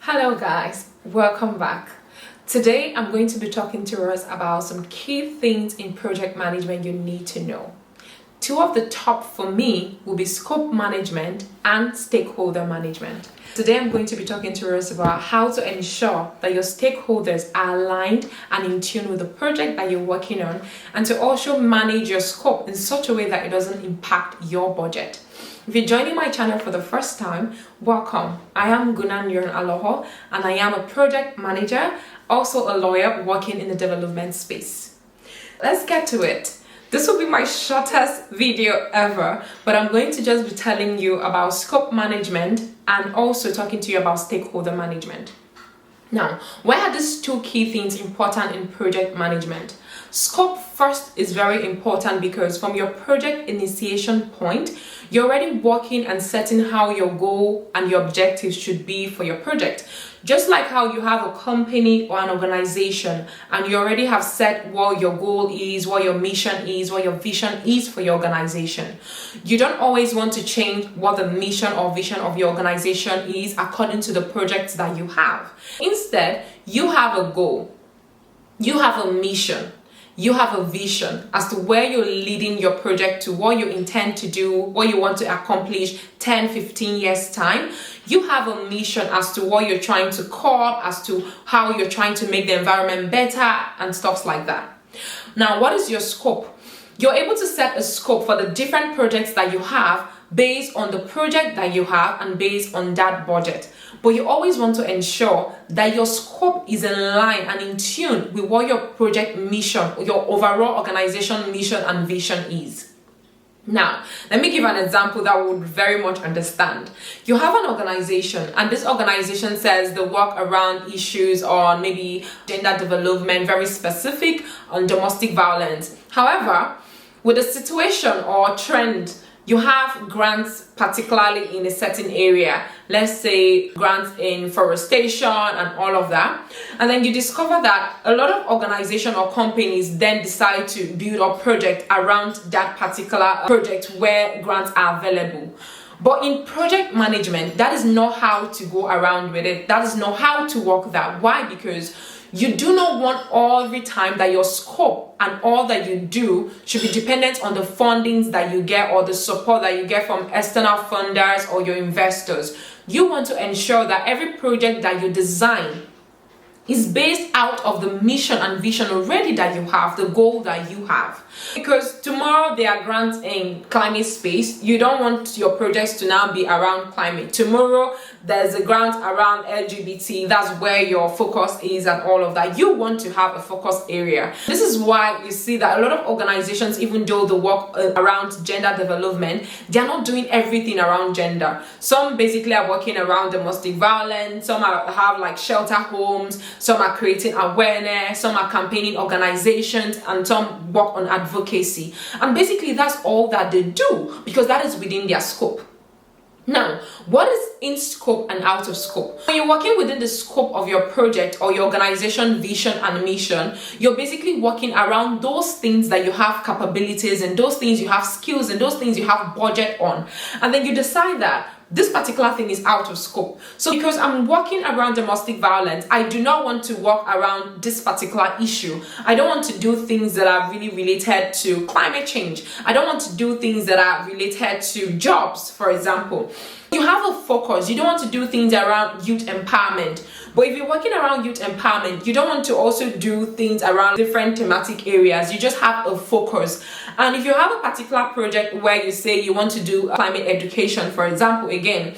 Hello guys, welcome back. Today I'm going to be talking to us about some key things in project management you need to know. Two of the top for me will be scope management and stakeholder management. Today I'm going to be talking to us about how to ensure that your stakeholders are aligned and in tune with the project that you're working on, and to also manage your scope in such a way that it doesn't impact your budget. If you're joining my channel for the first time, welcome. I am Ioron-Aloho and I am a project manager, also a lawyer working in the development space. Let's get to it. This will be my shortest video ever, but I'm going to just be telling you about scope management and also talking to you about stakeholder management. Now, why are these two key things important in project management? Scope first is very important because from your project initiation point, you're already working and setting how your goal and your objectives should be for your project. Just like how you have a company or an organization and you already have set what your goal is, what your mission is, what your vision is for your organization. You don't always want to change what the mission or vision of your organization is according to the projects that you have. Instead, you have a goal, you have a mission, you have a vision as to where you're leading your project to, what you intend to do, what you want to accomplish 10, 15 years time. You have a mission as to what you're trying to curb, as to how you're trying to make the environment better and stuff like that. Now, what is your scope? You're able to set a scope for the different projects that you have based on the project that you have and based on that budget. But you always want to ensure that your scope is in line and in tune with what your project mission, your overall organization mission and vision is. Now, let me give an example that we would very much understand. You have an organization and this organization says they work around issues on maybe gender development, very specific on domestic violence. However, with a situation or trend, you have grants particularly in a certain area, let's say grants in forestation and all of that, and then you discover that a lot of organizations or companies then decide to build a project around that particular project where grants are available. But in project management, that is not how to go around with it. That is not how to work that. Why? Because you do not want every time that your scope and all that you do should be dependent on the fundings that you get or the support that you get from external funders or your investors. You want to ensure that every project that you design is based out of the mission and vision already that you have, the goal that you have. Because tomorrow there are grants in climate space, you don't want your projects to now be around climate. Tomorrow there's a grant around LGBT, that's where your focus is and all of that. You want to have a focus area. This is why you see that a lot of organizations, even though they work around gender development, they're not doing everything around gender. Some basically are working around domestic violence, some have like shelter homes, some are creating awareness, some are campaigning organizations, and some work on advocacy. And basically that's all that they do because that is within their scope. Now, what is in scope and out of scope? When you're working within the scope of your project or your organization vision and mission, you're basically working around those things that you have capabilities and those things you have skills and those things you have budget on. And then you decide that this particular thing is out of scope. So because I'm working around domestic violence, I do not want to work around this particular issue. I don't want to do things that are really related to climate change. I don't want to do things that are related to jobs, for example. You have a focus. You don't want to do things around youth empowerment. But if you're working around youth empowerment, you don't want to also do things around different thematic areas. You just have a focus. And if you have a particular project where you say you want to do climate education, for example, again,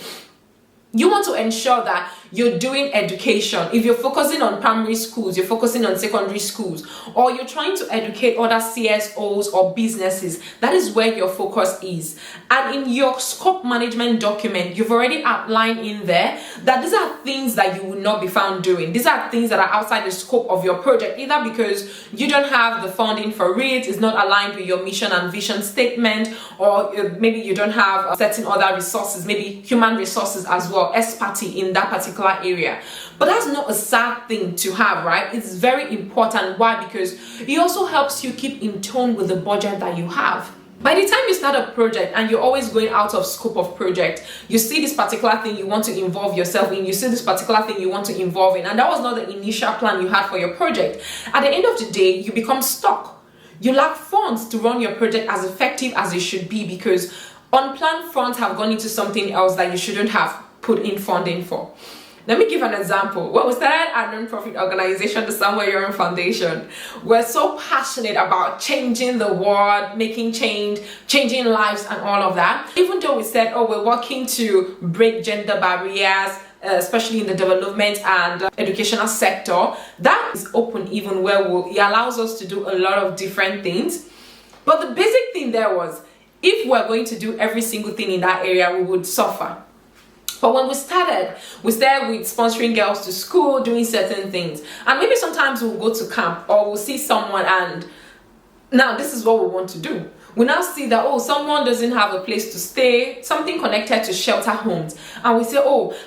you want to ensure that you're doing education. If you're focusing on primary schools, you're focusing on secondary schools, or you're trying to educate other CSOs or businesses, that is where your focus is. And in your scope management document, you've already outlined in there that these are things that you will not be found doing. These are things that are outside the scope of your project, either because you don't have the funding for it, it's not aligned with your mission and vision statement, or maybe you don't have certain other resources, maybe human resources as well, expertise in that particular area. But that's not a sad thing to have, right? It's very important. Why? Because it also helps you keep in tune with the budget that you have. By the time you start a project and you're always going out of scope of project, you see this particular thing you want to involve yourself in, you see this particular thing you want to involve in, and that was not the initial plan you had for your project. At the end of the day, you become stuck. You lack funds to run your project as effective as it should be because unplanned funds have gone into something else that you shouldn't have put in funding for. Let me give an example. When we started our non-profit organization, the Ioron Foundation, we're so passionate about changing the world, making change, changing lives and all of that. Even though we said, we're working to break gender barriers, especially in the development and educational sector, that is open even where it allows us to do a lot of different things. But the basic thing there was, if we're going to do every single thing in that area, we would suffer. But when we started with sponsoring girls to school, doing certain things. And maybe sometimes we'll go to camp or we'll see someone and now this is what we want to do. We now see that, someone doesn't have a place to stay, something connected to shelter homes. And we say,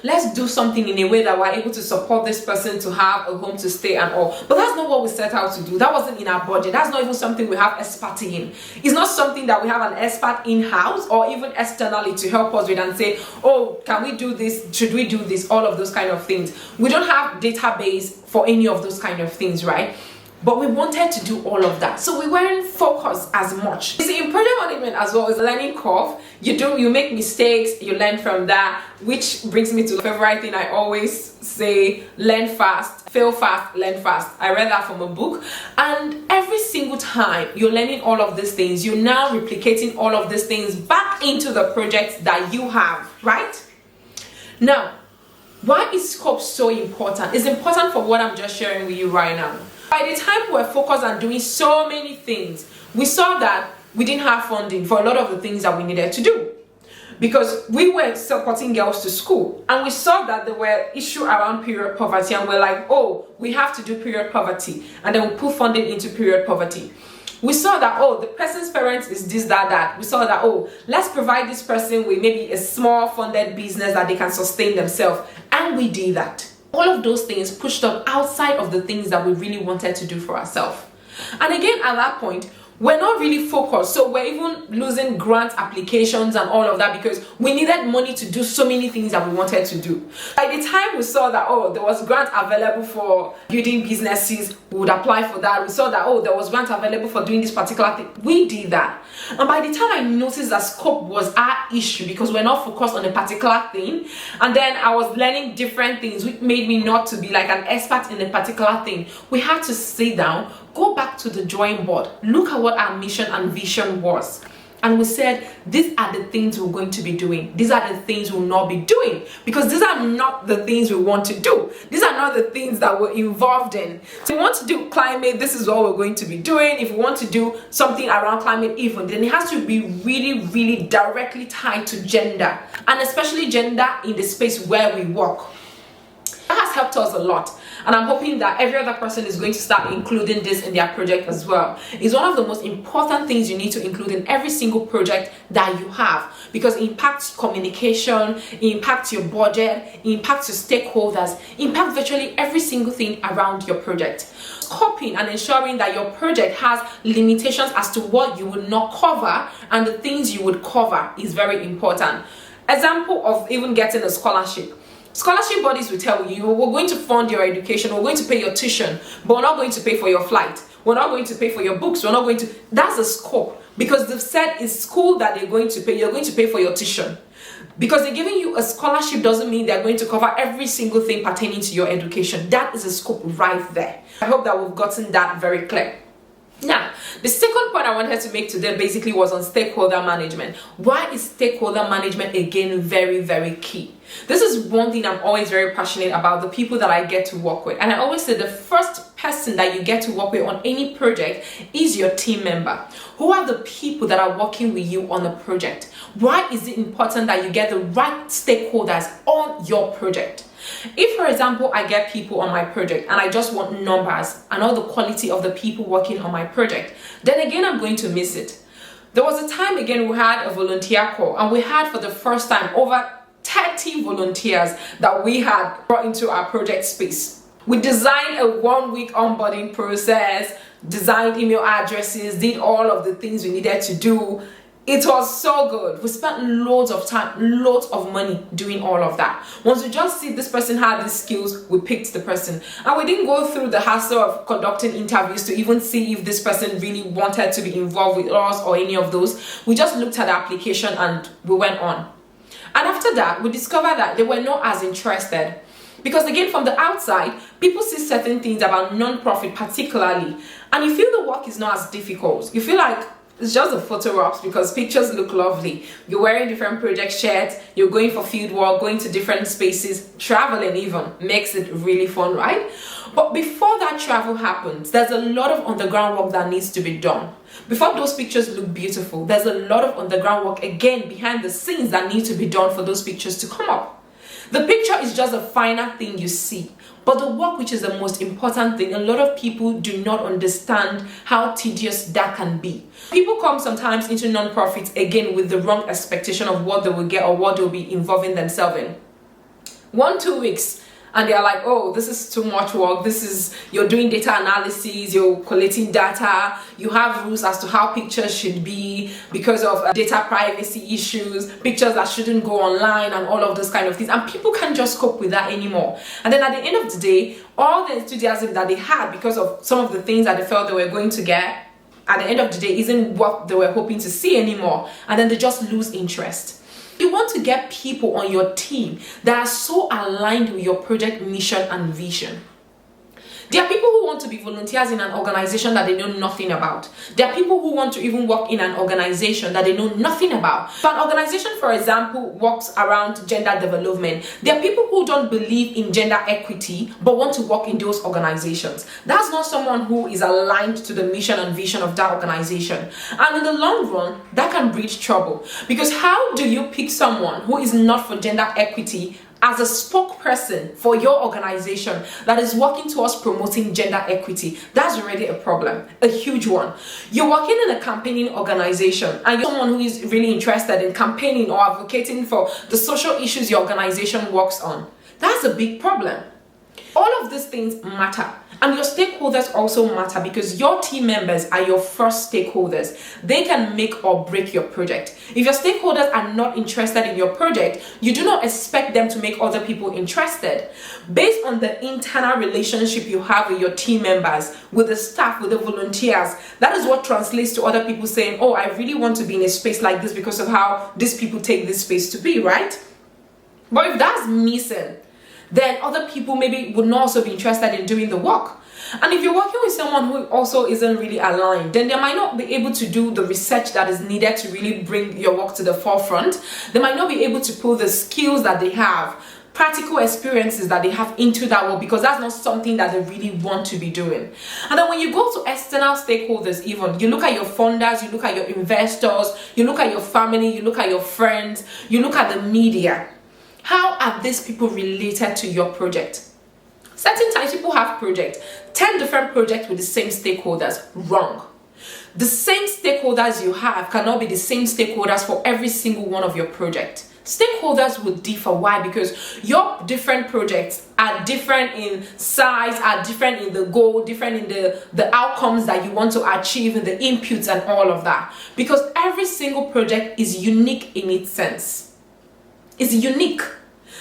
let's do something in a way that we're able to support this person to have a home to stay and all. But that's not what we set out to do. That wasn't in our budget. That's not even something we have expertise in. It's not something that we have an expert in-house or even externally to help us with and say, can we do this? Should we do this? All of those kind of things. We don't have database for any of those kind of things, right? But we wanted to do all of that, so we weren't focused as much. You see, in project management as well, it's a learning curve. You make mistakes, you learn from that, which brings me to the favorite thing I always say: learn fast, fail fast, learn fast. I read that from a book, and every single time you're learning all of these things, you're now replicating all of these things back into the projects that you have, right? Now, why is scope so important? It's important for what I'm just sharing with you right now. By the time we were focused on doing so many things, we saw that we didn't have funding for a lot of the things that we needed to do. Because we were supporting girls to school and we saw that there were issues around period poverty and we're like, we have to do period poverty, and then we put funding into period poverty. We saw that, the person's parents is this, that. We saw that, let's provide this person with maybe a small funded business that they can sustain themselves. And we did that. All of those things pushed us outside of the things that we really wanted to do for ourselves. And again, at that point, we're not really focused. So we're even losing grant applications and all of that because we needed money to do so many things that we wanted to do. By the time we saw that, there was grant available for building businesses, we would apply for that. We saw that, there was grant available for doing this particular thing. We did that. And by the time I noticed that scope was our issue because we're not focused on a particular thing, and then I was learning different things, which made me not to be like an expert in a particular thing. We had to sit down, go back to the drawing board, look at what our mission and vision was. And we said, these are the things we're going to be doing. These are the things we'll not be doing because these are not the things we want to do. These are not the things that we're involved in. So if we want to do climate, this is what we're going to be doing. If we want to do something around climate even, then it has to be really, really directly tied to gender, and especially gender in the space where we work. That has helped us a lot. And I'm hoping that every other person is going to start including this in their project as well. It's one of the most important things you need to include in every single project that you have because it impacts communication, it impacts your budget, it impacts your stakeholders, it impacts virtually every single thing around your project. Scoping and ensuring that your project has limitations as to what you would not cover and the things you would cover is very important. Example of even getting a scholarship. Scholarship bodies will tell you, we're going to fund your education, we're going to pay your tuition, but we're not going to pay for your flight. We're not going to pay for your books. We're not going to. That's the scope because they've said it's school that they're going to pay. You're going to pay for your tuition. Because they're giving you a scholarship doesn't mean they're going to cover every single thing pertaining to your education. That is a scope right there. I hope that we've gotten that very clear. Now, the second point I wanted to make today basically was on stakeholder management. Why is stakeholder management again very, very key? This is one thing I'm always very passionate about, the people that I get to work with. And I always say the first person that you get to work with on any project is your team member. Who are the people that are working with you on the project? Why is it important that you get the right stakeholders on your project? If, for example, I get people on my project and I just want numbers and all the quality of the people working on my project, then again, I'm going to miss it. There was a time again we had a volunteer call and we had for the first time over 30 volunteers that we had brought into our project space. We designed a 1-week onboarding process, designed email addresses, did all of the things we needed to do. It was so good. We spent loads of time, loads of money doing all of that. Once we just see this person had these skills, we picked the person. And we didn't go through the hassle of conducting interviews to even see if this person really wanted to be involved with us or any of those. We just looked at the application and we went on. And after that, we discovered that they were not as interested. Because again, from the outside, people see certain things about non-profit particularly, and you feel the work is not as difficult. You feel like it's just the photo ops because pictures look lovely. You're wearing different project shirts, you're going for field work, going to different spaces, traveling even makes it really fun, right? But before that travel happens, there's a lot of underground work that needs to be done. Before those pictures look beautiful, there's a lot of underground work again behind the scenes that need to be done for those pictures to come up. The picture is just a final thing you see, but the work, which is the most important thing, a lot of people do not understand how tedious that can be. People come sometimes into non-profits again with the wrong expectation of what they will get or what they'll be involving themselves in. 1-2 weeks, and they're like, oh, this is too much work. You're doing data analysis, you're collecting data, you have rules as to how pictures should be because of data privacy issues, pictures that shouldn't go online and all of those kind of things. And people can't just cope with that anymore. And then at the end of the day, all the enthusiasm that they had because of some of the things that they felt they were going to get, at the end of the day, isn't what they were hoping to see anymore. And then they just lose interest. You want to get people on your team that are so aligned with your project mission and vision. There are people who want to be volunteers in an organization that they know nothing about. There are people who want to even work in an organization that they know nothing about. If an organization, for example, works around gender development, there are people who don't believe in gender equity but want to work in those organizations. That's not someone who is aligned to the mission and vision of that organization. And in the long run, that can breed trouble. Because how do you pick someone who is not for gender equity as a spokesperson for your organization that is working towards promoting gender equity? That's already a problem, a huge one. You're working in a campaigning organization and you're someone who is really interested in campaigning or advocating for the social issues your organization works on. That's a big problem. All of these things matter, and your stakeholders also matter because your team members are your first stakeholders. They can make or break your project. If your stakeholders are not interested in your project, you do not expect them to make other people interested. Based on the internal relationship you have with your team members, with the staff, with the volunteers, that is what translates to other people saying, oh, I really want to be in a space like this because of how these people take this space to be, right? But if that's missing, then other people maybe would not also be interested in doing the work. And if you're working with someone who also isn't really aligned, then they might not be able to do the research that is needed to really bring your work to the forefront. They might not be able to pull the skills that they have, practical experiences that they have into that work, because that's not something that they really want to be doing. And then when you go to external stakeholders, even you look at your funders, you look at your investors, you look at your family, you look at your friends, you look at the media. How are these people related to your project? Certain times people have projects, 10 different projects with the same stakeholders. Wrong. The same stakeholders you have cannot be the same stakeholders for every single one of your projects. Stakeholders will differ. Why? Because your different projects are different in size, are different in the goal, different in the outcomes that you want to achieve, and the inputs and all of that. Because every single project is unique in its sense. It's unique.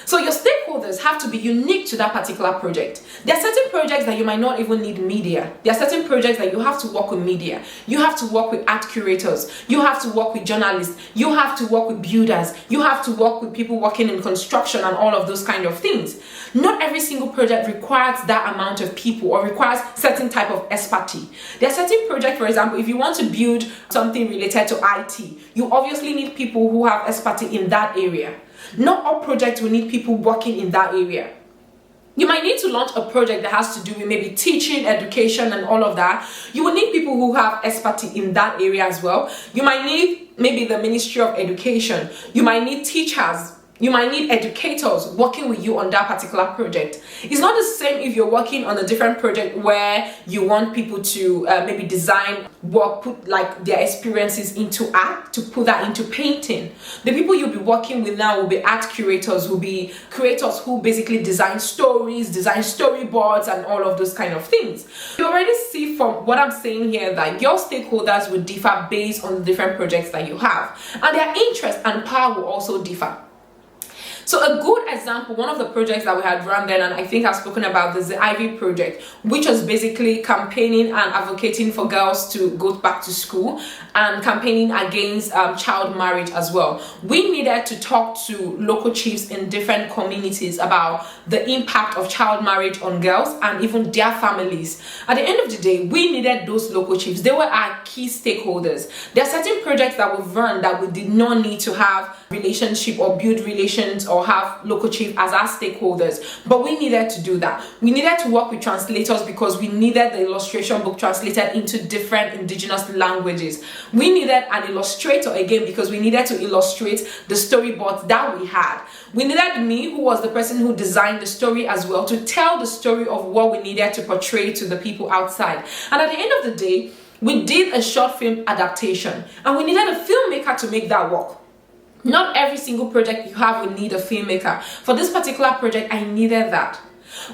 So your stakeholders have to be unique to that particular project. There are certain projects that you might not even need media. There are certain projects that you have to work with media. You have to work with art curators. You have to work with journalists. You have to work with builders. You have to work with people working in construction and all of those kind of things. Not every single project requires that amount of people or requires certain type of expertise. There are certain projects, for example, if you want to build something related to IT, you obviously need people who have expertise in that area. Not all projects will need people working in that area. You might need to launch a project that has to do with maybe teaching, education, and all of that. You will need people who have expertise in that area as well. You might need maybe the Ministry of Education. You might need teachers You might need educators working with you on that particular project. It's not the same if you're working on a different project where you want people to maybe design work, put like their experiences into art, to put that into painting. The people you'll be working with now will be art curators, will be creators who basically design stories, design storyboards, and all of those kind of things. You already see from what I'm saying here that your stakeholders will differ based on the different projects that you have, and their interest and power will also differ. So a good example, one of the projects that we had run then, and I think I've spoken about this, the Ivy project, which was basically campaigning and advocating for girls to go back to school and campaigning against child marriage as well. We needed to talk to local chiefs in different communities about the impact of child marriage on girls and even their families. At the end of the day, we needed those local chiefs. They were our key stakeholders. There are certain projects that we've run that we did not need to have relationship or build relations or have local chief as our stakeholders, but we needed to do that. We needed to work with translators because we needed the illustration book translated into different indigenous languages. We needed an illustrator again because we needed to illustrate the storyboards that we had. We needed me, who was the person who designed the story as well, to tell the story of what we needed to portray to the people outside. And at the end of the day, we did a short film adaptation, and we needed a filmmaker to make that work. Not every single project you have will need a filmmaker. For this particular project, I needed that.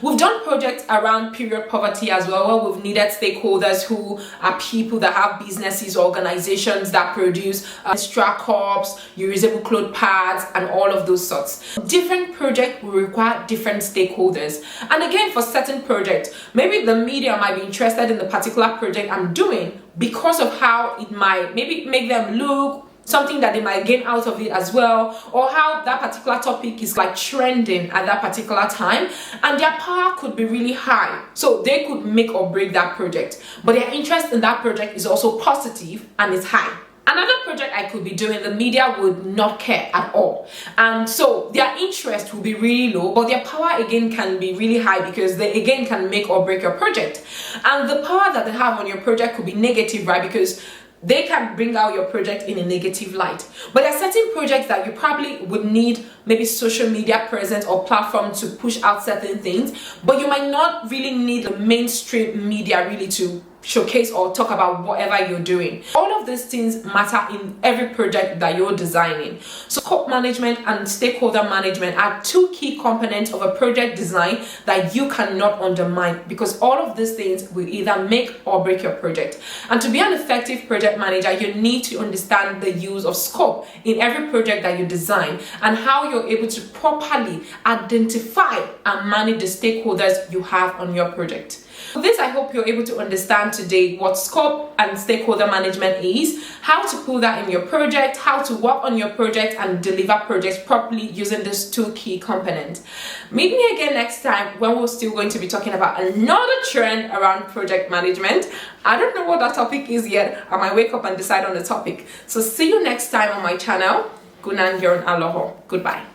We've done projects around period poverty as well, where we've needed stakeholders who are people that have businesses, organizations that produce extra cups, reusable cloth pads, and all of those sorts. Different projects will require different stakeholders. And again, for certain projects, maybe the media might be interested in the particular project I'm doing because of how it might maybe make them look, something that they might gain out of it as well, or how that particular topic is like trending at that particular time, and their power could be really high, so they could make or break that project. But their interest in that project is also positive and is high. Another project I could be doing, the media would not care at all, and so their interest will be really low, but their power again can be really high because they again can make or break your project. And the power that they have on your project could be negative, right? Because they can bring out your project in a negative light. But there are certain projects that you probably would need maybe social media presence or platform to push out certain things, but you might not really need the mainstream media really to showcase or talk about whatever you're doing. All of these things matter in every project that you're designing. So scope management and stakeholder management are two key components of a project design that you cannot undermine, because all of these things will either make or break your project. And to be an effective project manager, you need to understand the use of scope in every project that you design and how you're able to properly identify and manage the stakeholders you have on your project. For this, I hope you're able to understand today what scope and stakeholder management is, how to put that in your project, how to work on your project and deliver projects properly using these two key components. Meet me again next time when we're still going to be talking about another trend around project management. I don't know what that topic is yet. I might wake up and decide on the topic. So see you next time on my channel. Ioron-Aloho. Goodbye.